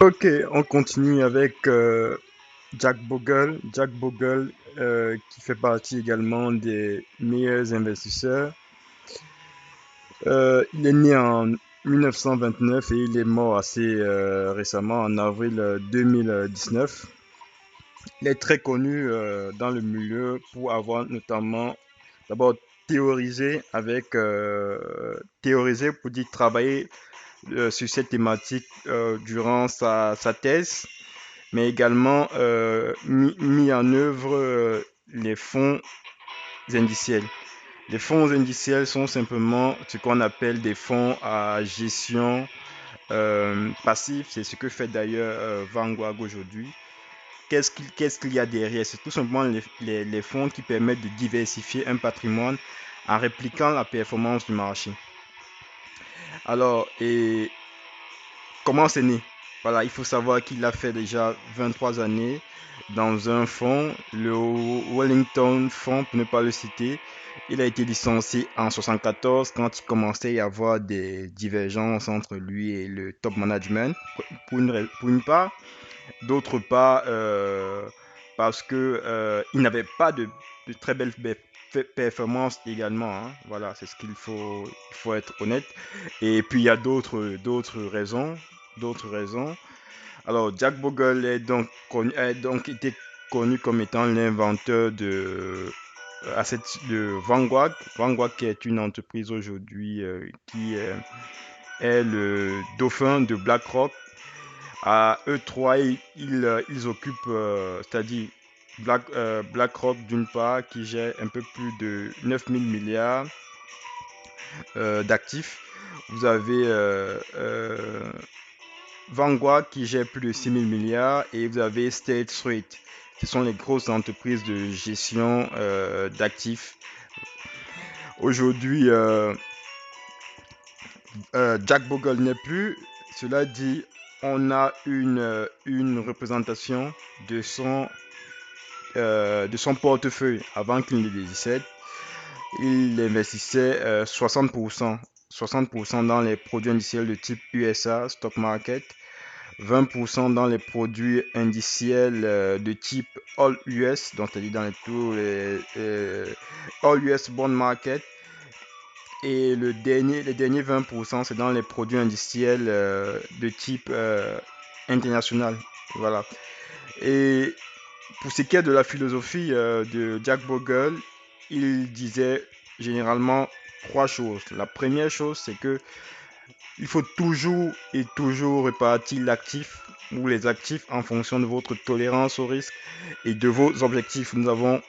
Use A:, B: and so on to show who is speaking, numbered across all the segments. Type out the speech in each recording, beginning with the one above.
A: Ok, on continue avec Jack Bogle. Jack Bogle, qui fait partie également des meilleurs investisseurs. Il est né en 1929 et il est mort assez récemment, en avril 2019. Il est très connu dans le milieu pour avoir notamment d'abord théorisé pour dire travailler sur cette thématique durant sa thèse, mais également mis en œuvre les fonds indiciels. Les fonds indiciels sont simplement ce qu'on appelle des fonds à gestion passive. C'est ce que fait d'ailleurs Vanguard aujourd'hui. Qu'est-ce qu'il y a derrière? C'est tout simplement les fonds qui permettent de diversifier un patrimoine en répliquant la performance du marché. Alors, et comment c'est né? Voilà, il faut savoir qu'il a fait déjà 23 années dans un fonds, le Wellington Fonds, pour ne pas le citer. Il a été licencié en 74 quand il commençait à y avoir des divergences entre lui et le top management, pour une part. D'autre part, parce que il n'avait pas de très belles performances également, hein. Voilà, c'est ce qu'il faut être honnête. Et puis il y a d'autres raisons, d'autres raisons. Alors Jack Bogle a donc été connu comme étant l'inventeur de Vanguard. Vanguard qui est une entreprise aujourd'hui qui est le dauphin de BlackRock. À eux trois, ils occupent, c'est-à-dire BlackRock d'une part, qui gère un peu plus de 9 000 milliards d'actifs. Vous avez Vanguard qui gère plus de 6 000 milliards et vous avez State Street. Ce sont les grosses entreprises de gestion d'actifs. Aujourd'hui, Jack Bogle n'est plus. Cela dit, on a une représentation de son portefeuille avant qu'il ne décède. Il investissait 60% dans les produits indiciels de type USA, Stock Market, 20% dans les produits indiciels de type All US, donc c'est-à-dire dans tous les All US Bond Market, et les derniers 20%, c'est dans les produits indiciels de type international. Voilà. Et pour ce qui est de la philosophie de Jack Bogle, il disait généralement trois choses. La première chose, c'est que il faut toujours et toujours répartir l'actif ou les actifs en fonction de votre tolérance au risque et de vos objectifs. Nous avons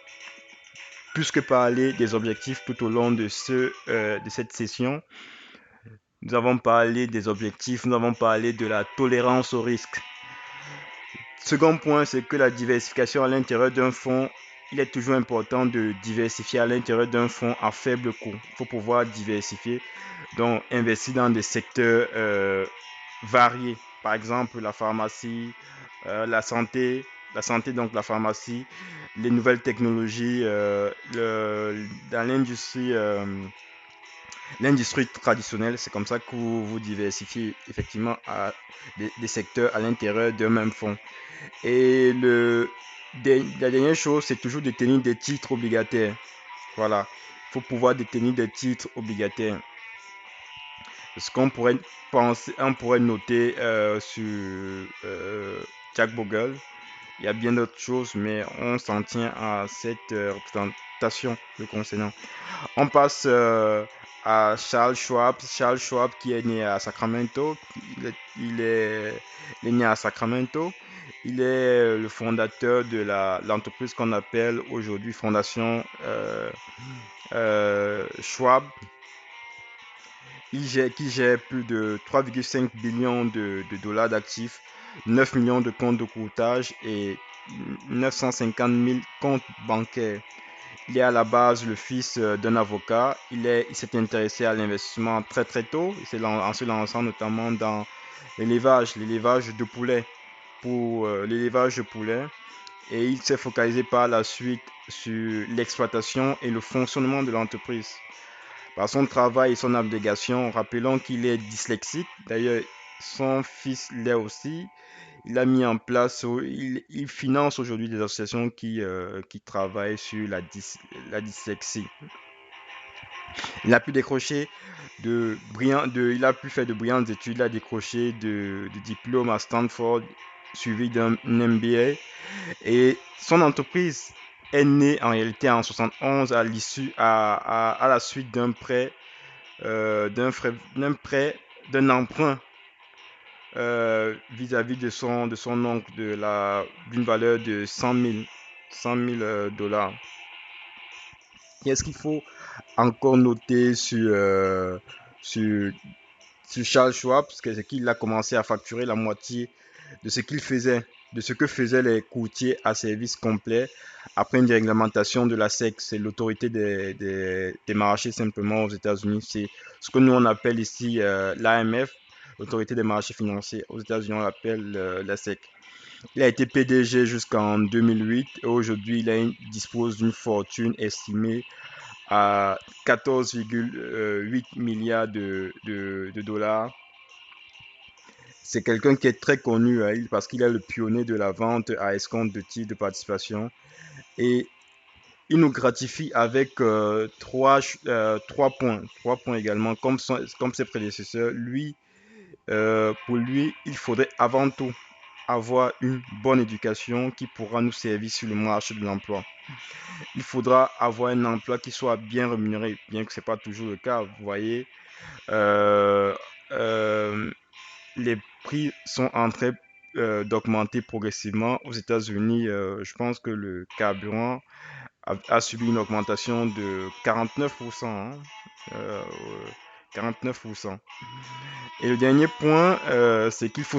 A: plus que parlé des objectifs tout au long de cette session. Nous avons parlé des objectifs, nous avons parlé de la tolérance au risque. Second point, c'est que la diversification à l'intérieur d'un fonds, il est toujours important de diversifier à l'intérieur d'un fonds à faible coût. Il faut pouvoir diversifier, donc investir dans des secteurs variés. Par exemple, la pharmacie, la santé donc la pharmacie, les nouvelles technologies, dans l'industrie traditionnelle. C'est comme ça que vous diversifiez effectivement à des secteurs à l'intérieur d'un même fonds. Et la dernière chose, c'est toujours de tenir des titres obligataires. Voilà. Il faut pouvoir détenir des titres obligataires. Ce qu'on pourrait penser, on pourrait noter sur Jack Bogle. Il y a bien d'autres choses, mais on s'en tient à cette représentation le concernant. On passe à Charles Schwab. Charles Schwab qui est né à Sacramento. Il est né à Sacramento. Il est le fondateur de l'entreprise qu'on appelle aujourd'hui Fondation Schwab. Qui gère plus de 3,5 billions de dollars d'actifs, 9 millions de comptes de courtage et 950 000 comptes bancaires. Il est à la base le fils d'un avocat. Il s'est intéressé à l'investissement très très tôt. En se lançant notamment dans l'élevage de poulets pour l'élevage de poulets. Et il s'est focalisé par la suite sur l'exploitation et le fonctionnement de l'entreprise. Par son travail et son abnégation, rappelons qu'il est dyslexique. D'ailleurs, son fils l'est aussi. il a mis en place, il finance aujourd'hui des associations qui travaillent sur la dyslexie. Il a pu décrocher il a pu faire de brillantes études, il a décroché de diplômes à Stanford, suivi d'un MBA. Et son entreprise est née en réalité en 71 à l'issue, à la suite d'un prêt, d'un emprunt vis-à-vis de son oncle d'une valeur de 100 000 dollars. Qu'est-ce qu'il faut encore noter sur, sur Charles Schwab? C'est qu'il a commencé à facturer la moitié de ce qu'il faisait, de ce que faisaient les courtiers à service complet après une réglementation de la SEC, c'est l'autorité des marchés simplement aux États-Unis. C'est ce que nous on appelle ici l'AMF, l'autorité des marchés financiers. Aux États-Unis, on l'appelle la SEC. Il a été PDG jusqu'en 2008 et aujourd'hui il dispose d'une fortune estimée à 14,8 milliards de dollars. C'est quelqu'un qui est très connu parce qu'il est le pionnier de la vente à escompte de titres de participation. Et il nous gratifie avec trois points également, comme ses prédécesseurs. Pour lui, il faudrait avant tout avoir une bonne éducation qui pourra nous servir sur le marché de l'emploi. Il faudra avoir un emploi qui soit bien rémunéré, bien que ce n'est pas toujours le cas. Vous voyez, euh, euh, les prix sont en train d'augmenter progressivement. Aux États-Unis, je pense que le carburant a subi une augmentation de 49%. Hein, euh, 49%. Et le dernier point, c'est qu'il faut